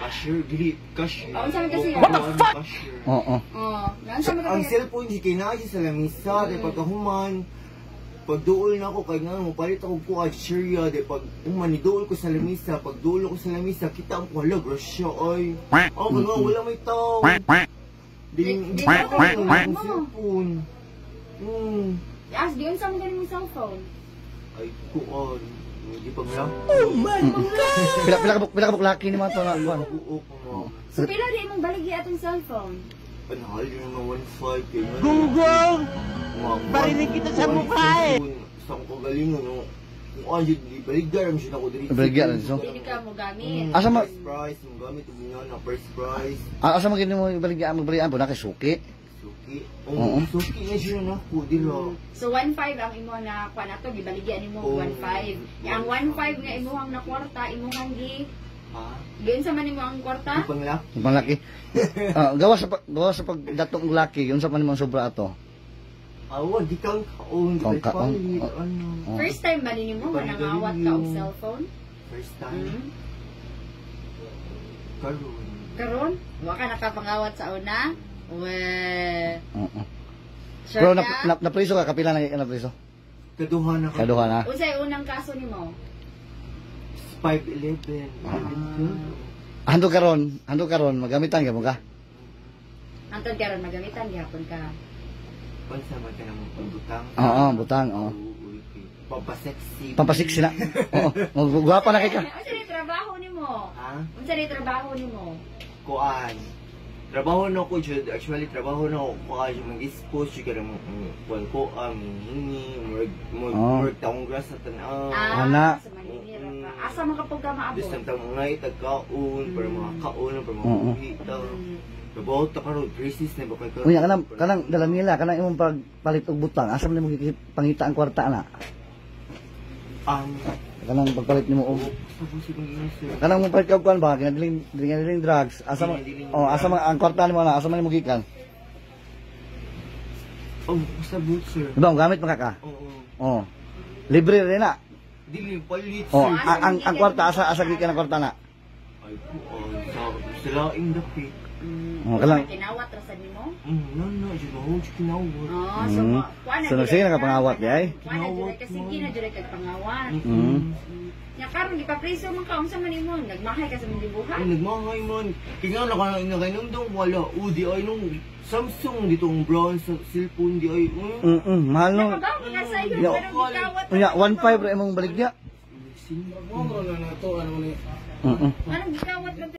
Cashier, dili, cashier. Oh, unsa man kasi yun? What the fuck? Oo. Oh, unsa man Ang kasi? cellphone, di kayo na sa lamisa, di pagkahuman. Pag duol na ako, kaya nga, mapalit ako ko cashier, di pag maniduol ko sa lamisa, pag duol ko sa lamisa, kita ang wala, grasya, ay. Oh, kaya nga, wala may tao. Di ko ang cellphone. As, di unsa man ganing cellphone? Ay, kuon. Hindi pa lang. Oh my God! Pila ka buklaki ni mga to na. So, pila di mong baligi atong cellphone? Panahal yun ng 1.5 kayo. Gunggong! Barinig kita sa mukha eh! Saan ko galing ano? Kung ano, baligyan naman siya ako dito. Baligyan naman siya? Hindi ka mo gamit. Asa ma... First prize, yung gamit niya na first prize. Asa mo gini mo baligyan po na kay suki? Suki? Oo, suki na siya na ako, dilo. So 1.5 ang imo na kuan ato gibaligyan nimo 1.5. Ang 1.5 nga imuhang na kwarta imuhang gi Diyan sa man nimo ang kwarta? Panglaki. Gawa sa pagdatong laki, yun sa man mo sobra ato. Awa, di kang kaon, di kang palit, ano. First time ba nimo nga nangawat ka og cellphone? First time? Karon. Karon? Wa ka nakapangawat sa una? Sure Pero ka? napriso ka, kapila na napriso? Kaduha na ka. Kaduha na. Unsay unang kaso nimo? 5'11". Hando karon, magamitan ka mo ka? Antod karon magamitan gihapon ka. Pansa man ka ng butang? Oo, butang, oo. Pampasexy. Pampasiksi na. Oo, gwapa na kay ka. Unsa ni trabaho nimo? Ha? Unsa ni trabaho nimo? Kuan. Trabaho na ko jud, actually trabaho na ko kuan mag-expose jud kada mo kuan ko hingi work taong grass sa tan-aw. Ana. Sa Manila pa. Asa man kapag ka maabot? Bisang taong ngay tagkaon para mga kaon para mga buhita. Trabaho ta karon crisis na ba kay ka. Unya kanang dala nila kanang imong pagpalit og butang, asa man mo pangita ang kwarta na? Kanang pagpalit nimo og kanang mo palit ka kuan ba kinadeling drugs asa man ang kwarta nimo na asa man mo gikan? Oh, sa boot sir. Diba gamit man ka? Oo. Libre rin na. Dili palit. Oh, ang kwarta asa gikan ang kwarta na? Ay po, sa laing dapit. Kalang kinawat ra sad nimo? No, jud mo kinawat. So kuan na. So sige nakapangawat di ay. Kuan na kasi gina dire kay pangawat. Nya karon gipapriso man ka unsa man nimo? Nagmahay ka sa mong gibuhat? Ay, nagmahay man. Tingnan na ka na kainundong wala. Di ay nung Samsung ditong brown sa cellphone di ay. Mahal no. Nakabaw ka sa iyo pero gikawat. Unya 1.5 ra imong baligya. Sinagwa na to ano ni. Anong gikawat lang